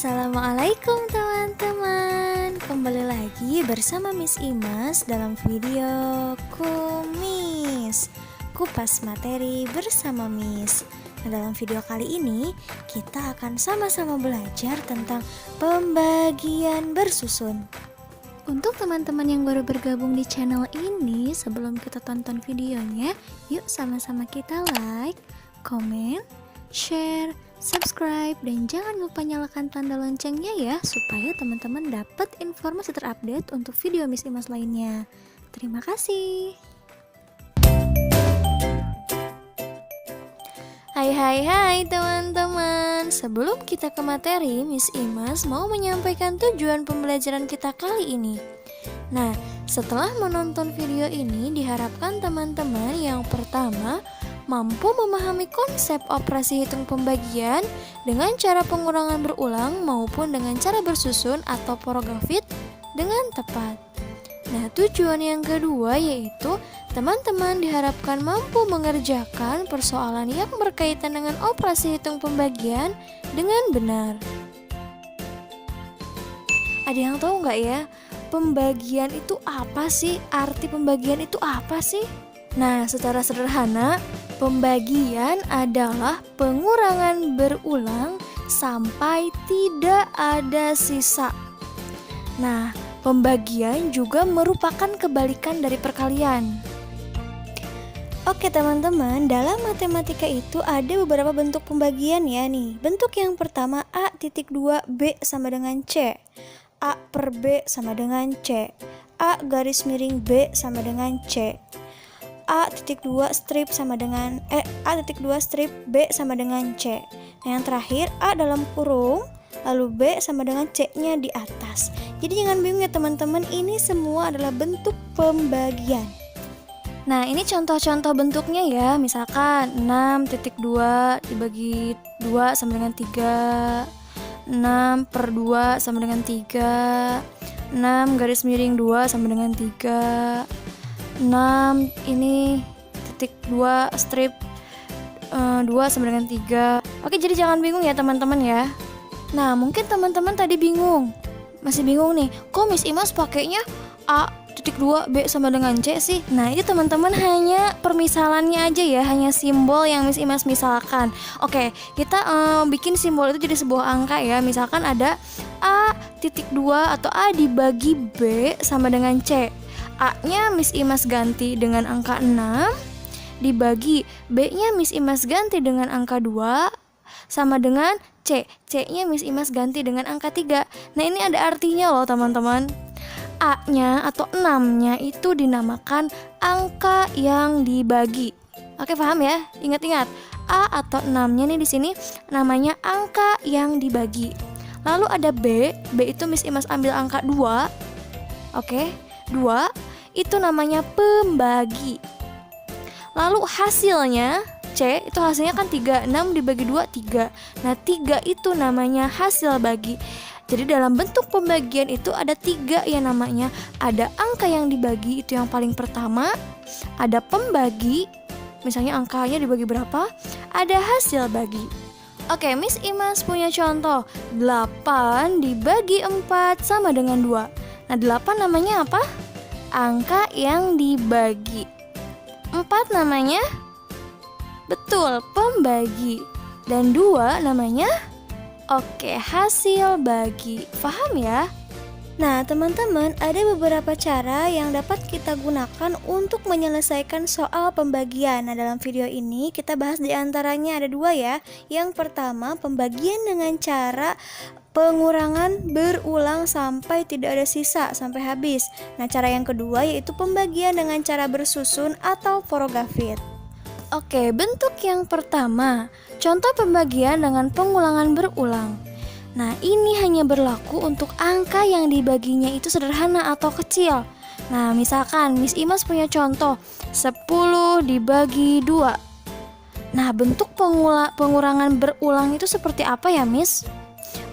Assalamualaikum teman-teman. Kembali lagi bersama Miss Imas dalam video Kumis, kupas materi bersama Miss. Nah, dalam video kali ini kita akan sama-sama belajar tentang pembagian bersusun. Untuk teman-teman yang baru bergabung di channel ini, sebelum kita tonton videonya, yuk sama-sama kita like, komen, share, subscribe, dan jangan lupa nyalakan tanda loncengnya ya, supaya teman-teman dapat informasi terupdate untuk video Miss Imas lainnya. Terima kasih. Hai teman-teman. Sebelum kita ke materi, Miss Imas mau menyampaikan tujuan pembelajaran kita kali ini. Nah, setelah menonton video ini, diharapkan teman-teman yang pertama mampu memahami konsep operasi hitung pembagian dengan cara pengurangan berulang maupun dengan cara bersusun atau porografit dengan tepat. Nah, tujuan yang kedua yaitu teman-teman diharapkan mampu mengerjakan persoalan yang berkaitan dengan operasi hitung pembagian dengan benar. Ada yang tahu nggak ya, pembagian itu apa sih? Arti pembagian itu apa sih? Nah, secara sederhana, pembagian adalah pengurangan berulang sampai tidak ada sisa. Nah, pembagian juga merupakan kebalikan dari perkalian. Oke teman-teman, dalam matematika itu ada beberapa bentuk pembagian ya nih. Bentuk yang pertama A.2 B sama dengan C, A per B sama dengan C, A garis miring B sama dengan C, A.2 strip sama dengan A.2 strip B sama dengan C. Nah, yang terakhir A dalam kurung lalu B sama dengan C-nya di atas. Jadi jangan bingung ya teman-teman, ini semua adalah bentuk pembagian. Nah, ini contoh-contoh bentuknya ya. Misalkan 6.2 dibagi 2 sama dengan 3, 6 per 2 sama dengan 3, 6 garis miring 2 sama dengan 3, 6 ini titik 2 strip 2 sama dengan 3. Oke, jadi jangan bingung ya teman-teman ya. Nah, mungkin teman-teman tadi bingung, masih bingung nih, kok Miss Imas pakainya A.2 B sama dengan C sih? Nah, ini teman-teman hanya permisalannya aja ya, hanya simbol yang Miss Imas misalkan. Oke, kita bikin simbol itu jadi sebuah angka ya. Misalkan ada A.2 atau A dibagi B sama dengan C. A-nya Miss Imas ganti dengan angka 6, dibagi B-nya Miss Imas ganti dengan angka 2, sama dengan C. C-nya Miss Imas ganti dengan angka 3. Nah, ini ada artinya loh teman-teman. A-nya atau 6-nya itu dinamakan angka yang dibagi. Oke, paham ya? Ingat-ingat, A atau 6-nya nih di sini namanya angka yang dibagi. Lalu ada B. B itu Miss Imas ambil angka 2. Oke, 2 itu namanya pembagi. Lalu hasilnya C, itu hasilnya kan 3, 6 dibagi 2, 3. Nah, 3 itu namanya hasil bagi. Jadi dalam bentuk pembagian itu ada 3 ya namanya. Ada angka yang dibagi, itu yang paling pertama. Ada pembagi, misalnya angkanya dibagi berapa. Ada hasil bagi. Oke, Miss Imas punya contoh 8 dibagi 4 sama dengan 2. Nah, 8 namanya apa? Angka yang dibagi. 4 namanya? Betul, pembagi. Dan 2 namanya? Oke, hasil bagi. Paham ya? Nah, teman-teman, ada beberapa cara yang dapat kita gunakan untuk menyelesaikan soal pembagian. Nah, dalam video ini kita bahas di antaranya ada 2 ya. Yang pertama, pembagian dengan cara pengurangan berulang sampai tidak ada sisa, sampai habis. Nah, cara yang kedua yaitu pembagian dengan cara bersusun atau porografit. Oke, bentuk yang pertama, contoh pembagian dengan pengulangan berulang. Nah, ini hanya berlaku untuk angka yang dibaginya itu sederhana atau kecil. Nah, misalkan Miss Imas punya contoh 10 dibagi 2. Nah, bentuk pengurangan berulang itu seperti apa ya, Miss?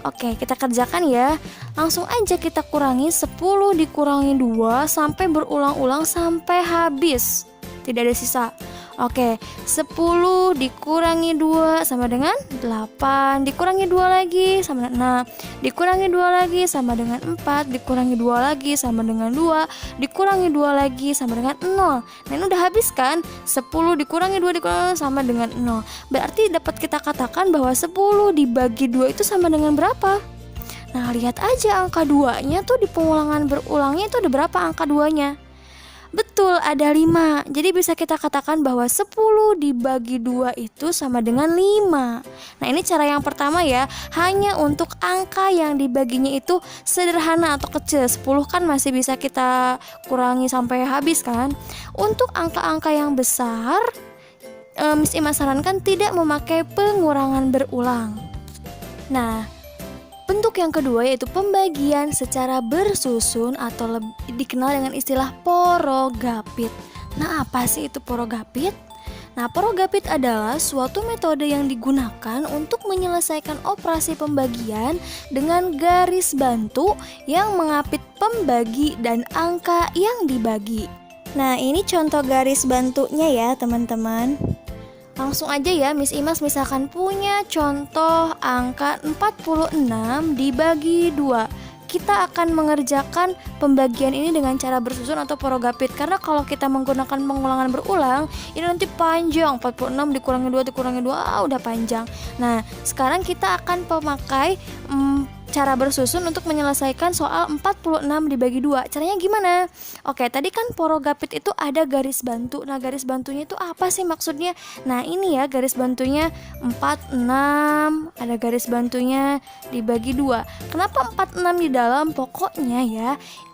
Oke, kita kerjakan ya. Langsung aja kita kurangi 10 dikurangi 2 sampai berulang-ulang sampai habis. Tidak ada sisa. Oke, 10 dikurangi 2 sama dengan 8, dikurangi 2 lagi sama dengan 6, dikurangi 2 lagi sama dengan 4, dikurangi 2 lagi sama dengan 2, dikurangi 2 lagi sama dengan 0. Nah, ini udah habis kan? 10 dikurangi 2 dikurangi 2 sama dengan 0. Berarti dapat kita katakan bahwa 10 dibagi 2 itu sama dengan berapa? Nah, lihat aja angka 2-nya tuh di pengulangan berulangnya itu ada berapa angka 2-nya? Betul, ada 5. Jadi bisa kita katakan bahwa 10 dibagi 2 itu sama dengan 5. Nah, ini cara yang pertama ya. Hanya untuk angka yang dibaginya itu sederhana atau kecil. 10 kan masih bisa kita kurangi sampai habis kan. Untuk angka-angka yang besar, Miss Ima sarankan tidak memakai pengurangan berulang. Nah, bentuk yang kedua yaitu pembagian secara bersusun atau dikenal dengan istilah porogapit. Nah, apa sih itu porogapit? Nah, porogapit adalah suatu metode yang digunakan untuk menyelesaikan operasi pembagian dengan garis bantu yang mengapit pembagi dan angka yang dibagi. Nah, ini contoh garis bantunya ya, teman-teman. Langsung aja ya, Miss Imas misalkan punya contoh angka 46 dibagi 2. Kita akan mengerjakan pembagian ini dengan cara bersusun atau porogapit. Karena kalau kita menggunakan pengulangan berulang, ini nanti panjang. 46 dikurangi 2 dikurangi 2, udah panjang. Nah, sekarang kita akan memakai cara bersusun untuk menyelesaikan soal 46 dibagi 2. Caranya gimana? Oke, tadi kan porogapit itu ada garis bantu. Nah, garis bantunya itu apa sih maksudnya? Nah, ini ya garis bantunya 46, ada garis bantunya dibagi 2. Kenapa 46 di dalam? Pokoknya ya,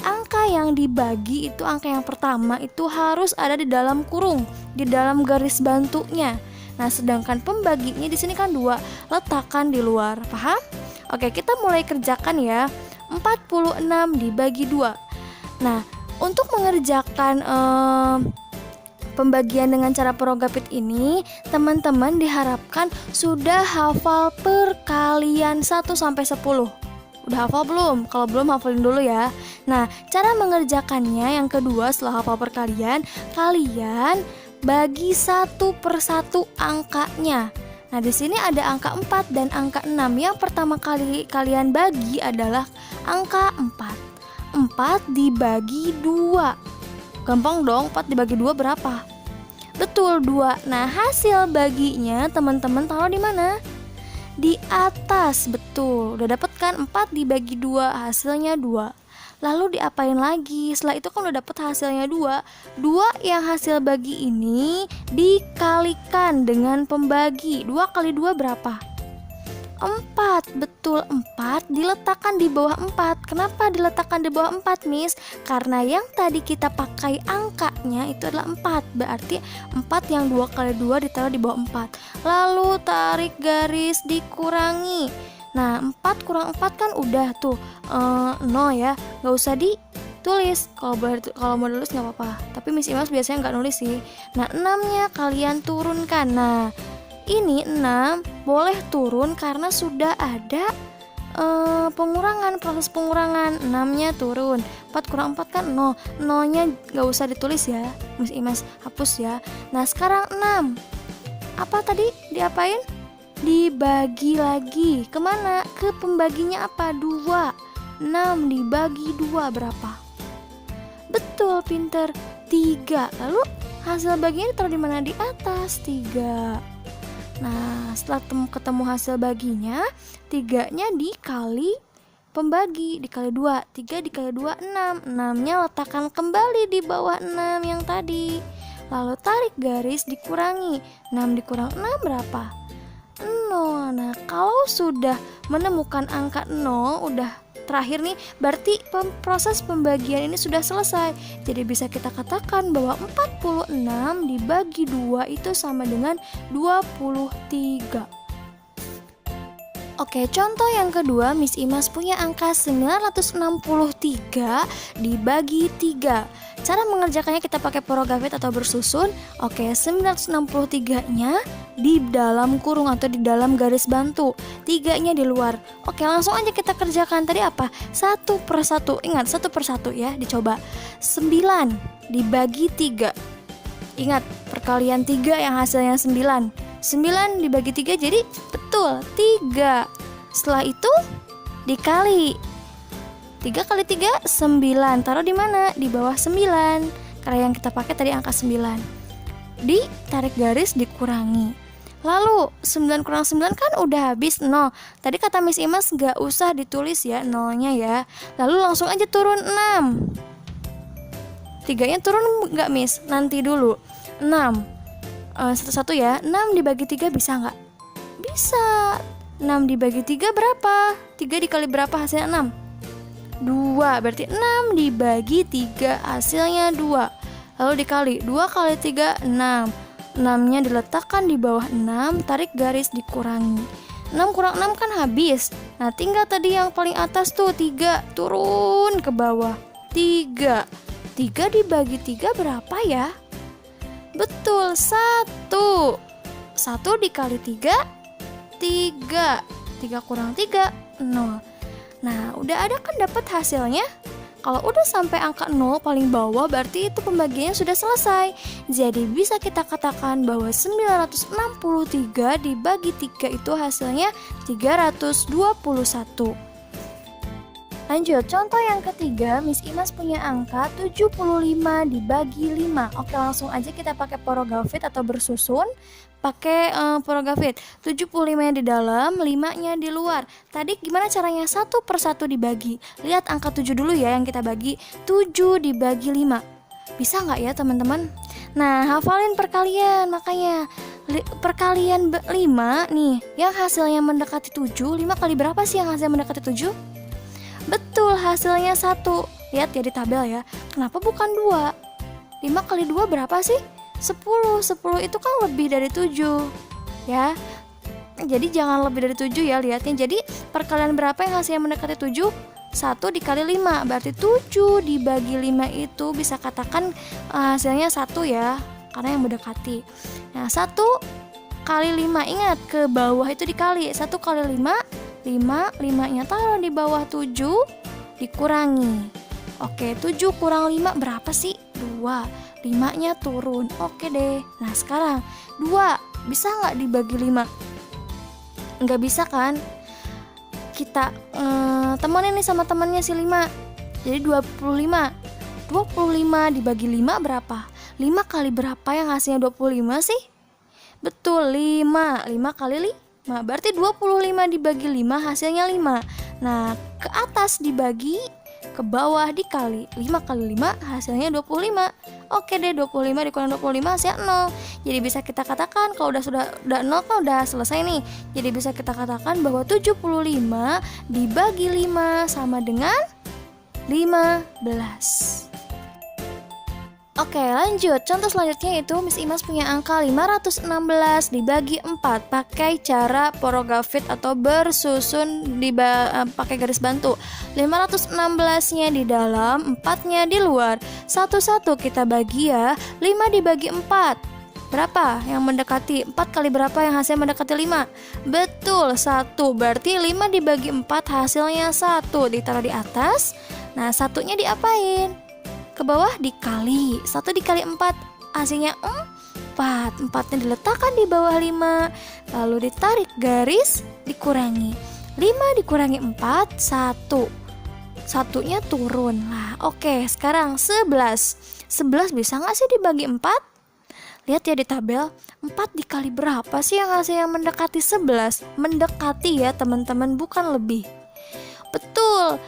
angka yang dibagi itu angka yang pertama itu harus ada di dalam kurung, di dalam garis bantunya. Nah, sedangkan pembaginya di sini kan 2, letakkan di luar. Paham? Oke, kita mulai kerjakan ya. 46 dibagi 2. Nah, untuk mengerjakan pembagian dengan cara porogapit ini, teman-teman diharapkan sudah hafal perkalian 1 sampai 10. Udah hafal belum? Kalau belum, hafalin dulu ya. Nah, cara mengerjakannya yang kedua setelah hafal perkalian, kalian bagi 1 per 1 angkanya. Nah, di sini ada angka 4 dan angka 6. Yang pertama kali kalian bagi adalah angka 4. 4 dibagi 2. Gampang dong, 4 dibagi 2 berapa? Betul, 2. Nah, hasil baginya teman-teman taruh di mana? Di atas, betul. Udah dapet kan 4 dibagi 2, hasilnya 2. Lalu diapain lagi? Setelah itu kan udah dapet hasilnya 2. 2 yang hasil bagi ini dikalikan dengan pembagi. 2 kali 2 berapa? 4. Betul, 4 diletakkan di bawah 4. Kenapa diletakkan di bawah 4, Miss? Karena yang tadi kita pakai angkanya itu adalah 4. Berarti 4 yang 2 kali 2 ditaruh di bawah 4. Lalu tarik garis dikurangi. Nah, 4 kurang 4 kan udah tuh 0 ya. Gak usah ditulis. Kalau mau nulis gak apa-apa. Tapi Miss Imas biasanya gak nulis sih. Nah, 6-nya kalian turunkan. Nah, ini 6 boleh turun karena sudah ada pengurangan, proses pengurangan. 6-nya turun. 4 kurang 4 kan 0. 0-nya gak usah ditulis ya. Miss Imas hapus ya. Nah, sekarang 6. Apa tadi? Diapain? Dibagi lagi. Kemana? Ke pembaginya apa? 2. 6 dibagi 2 berapa? Betul, pinter, 3. Lalu hasil baginya ditaruh di mana? Di atas, 3. Nah, setelah ketemu hasil baginya, 3-nya dikali pembagi, dikali 2. 3 dikali 2, 6. 6-nya letakkan kembali di bawah 6 yang tadi. Lalu tarik garis dikurangi. 6 dikurang 6 berapa? 0. Nah, kalau sudah menemukan angka 0, udah terakhir nih, berarti proses pembagian ini sudah selesai. Jadi bisa kita katakan bahwa 46 dibagi 2 itu sama dengan 23. Oke, contoh yang kedua, Miss Imas punya angka 963 dibagi 3. Cara mengerjakannya kita pakai porogapit atau bersusun. Oke, 963-nya di dalam kurung atau di dalam garis bantu, 3-nya di luar. Oke, langsung aja kita kerjakan. Tadi apa? 1 per 1. Ingat, 1 per 1 ya, dicoba. 9 dibagi 3. Ingat, perkalian 3 yang hasilnya 9. 9 dibagi 3 jadi betul 3. Setelah itu dikali 3 kali 3 9. Taruh di mana? Di bawah 9. Karena yang kita pakai tadi angka 9. Ditarik garis dikurangi. Lalu 9 kurang 9 kan udah habis 0. Tadi kata Miss Imas gak usah ditulis ya nolnya ya. Lalu langsung aja turun 6. 3-nya turun gak Miss? Nanti dulu. 6 satu-satu ya. 6 dibagi 3 bisa gak? Bisa. 6 dibagi 3 berapa? 3 dikali berapa hasilnya 6? 2. Berarti 6 dibagi 3 hasilnya 2. Lalu dikali 2 kali 3 6. 6-nya diletakkan di bawah 6, tarik garis dikurangi. 6 kurang 6 kan habis. Nah tinggal tadi yang paling atas tuh 3, turun ke bawah 3. 3 dibagi 3 berapa ya? Betul, 1. 1 dikali 3 3. 3 kurang 3 0. Nah udah ada kan dapat hasilnya? Kalau udah sampai angka 0 paling bawah berarti itu pembagiannya sudah selesai. Jadi bisa kita katakan bahwa 963 dibagi 3 itu hasilnya 321. Lanjut, contoh yang ketiga, Miss Imas punya angka 75 dibagi 5. Oke, langsung aja kita pakai porogafit atau bersusun. Pakai porogafit. 75-nya di dalam, 5-nya di luar. Tadi gimana caranya? Satu per satu dibagi. Lihat angka 7 dulu ya yang kita bagi. 7 dibagi 5. Bisa nggak ya teman-teman? Nah, hafalin perkalian. Makanya perkalian 5 nih yang hasilnya mendekati 7. 5 kali berapa sih yang hasilnya mendekati 7? Betul, hasilnya 1. Lihat ya di tabel ya. Kenapa bukan 2? 5 kali 2 berapa sih? 10. 10 itu kan lebih dari 7 ya. Jadi jangan lebih dari 7 ya lihatnya. Jadi perkalian berapa yang hasilnya mendekati 7? 1 dikali 5. Berarti 7 dibagi 5 itu bisa katakan hasilnya 1 ya. Karena yang mendekati. Nah 1 kali 5. Ingat ke bawah itu dikali. 1 kali 5 5-nya taruh di bawah 7 dikurangi. Oke, 7 kurang 5 berapa sih? 2. 5-nya turun. Oke deh. Nah sekarang 2 bisa nggak dibagi 5? Nggak bisa kan? Kita temenin nih sama temannya si 5. Jadi 25 dibagi 5 berapa? 5 kali berapa yang hasilnya 25 sih? Betul, 5 kali 5 berarti 25 dibagi 5 hasilnya 5. Nah ke atas dibagi, ke bawah dikali. 5 kali 5 hasilnya 25. Oke deh, 25 dikurang 25 hasilnya 0. Jadi bisa kita katakan kalau udah 0 kan udah selesai nih. Jadi bisa kita katakan bahwa 75 dibagi 5 sama dengan 15. Oke, lanjut. Contoh selanjutnya itu Miss Imas punya angka 516 dibagi 4 pakai cara porogafit atau bersusun pakai garis bantu. 516-nya di dalam, 4-nya di luar. Satu-satu kita bagi ya. 5 dibagi 4. Berapa yang mendekati? 4 kali berapa yang hasilnya mendekati 5? Betul, 1. Berarti 5 dibagi 4 hasilnya 1. Ditaruh di atas. Nah, satunya diapain? Ke bawah dikali. 1 dikali 4 hasilnya 4. 4-nya diletakkan di bawah 5. Lalu ditarik garis dikurangi. 5 dikurangi 4 1. Satunya turun. Nah oke, sekarang 11 bisa gak sih dibagi 4? Lihat ya di tabel. 4 dikali berapa sih yang hasilnya mendekati 11? Mendekati ya teman-teman, bukan lebih. Betul,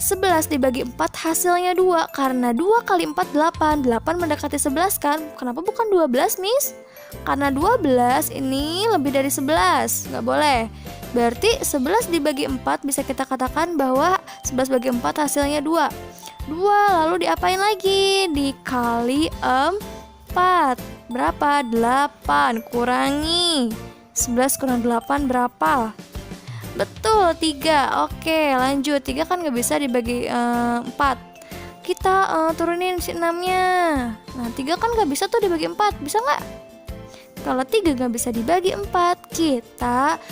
11 dibagi 4 hasilnya 2. Karena 2 kali 4 8. 8 mendekati 11 kan? Kenapa bukan 12 Miss? Karena 12 ini lebih dari 11. Gak boleh. Berarti 11 dibagi 4 bisa kita katakan bahwa 11 bagi 4 hasilnya 2. 2 lalu diapain lagi? Dikali 4. Berapa? 8. Kurangi 11 kurang 8 berapa? Betul, 3. Oke, lanjut. 3 kan gak bisa dibagi 4. Kita turunin si 6-nya. Nah, 3 kan gak bisa tuh dibagi 4. Bisa gak? Kalau 3 gak bisa dibagi 4, kita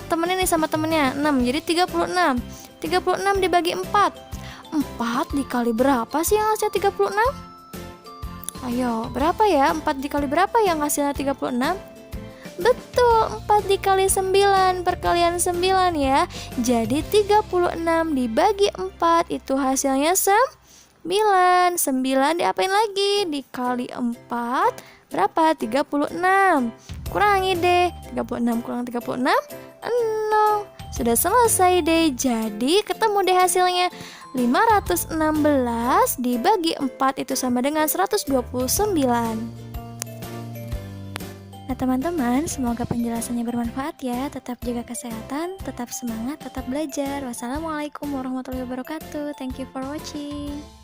temenin nih sama temennya 6. Jadi 36. 36 dibagi 4. 4 dikali berapa sih yang hasilnya 36? Ayo, berapa ya? 4 dikali berapa yang hasilnya 36? Betul, 4 dikali 9 perkalian 9 ya. Jadi 36 dibagi 4 itu hasilnya 9. 9 diapain lagi? Dikali 4 berapa? 36. Kurangi deh. 36 kurang 36 0. Sudah selesai deh. Jadi ketemu deh hasilnya. 516 dibagi 4 itu sama dengan 129. Nah teman-teman, semoga penjelasannya bermanfaat ya. Tetap jaga kesehatan, tetap semangat, tetap belajar. Wassalamualaikum warahmatullahi wabarakatuh. Thank you for watching.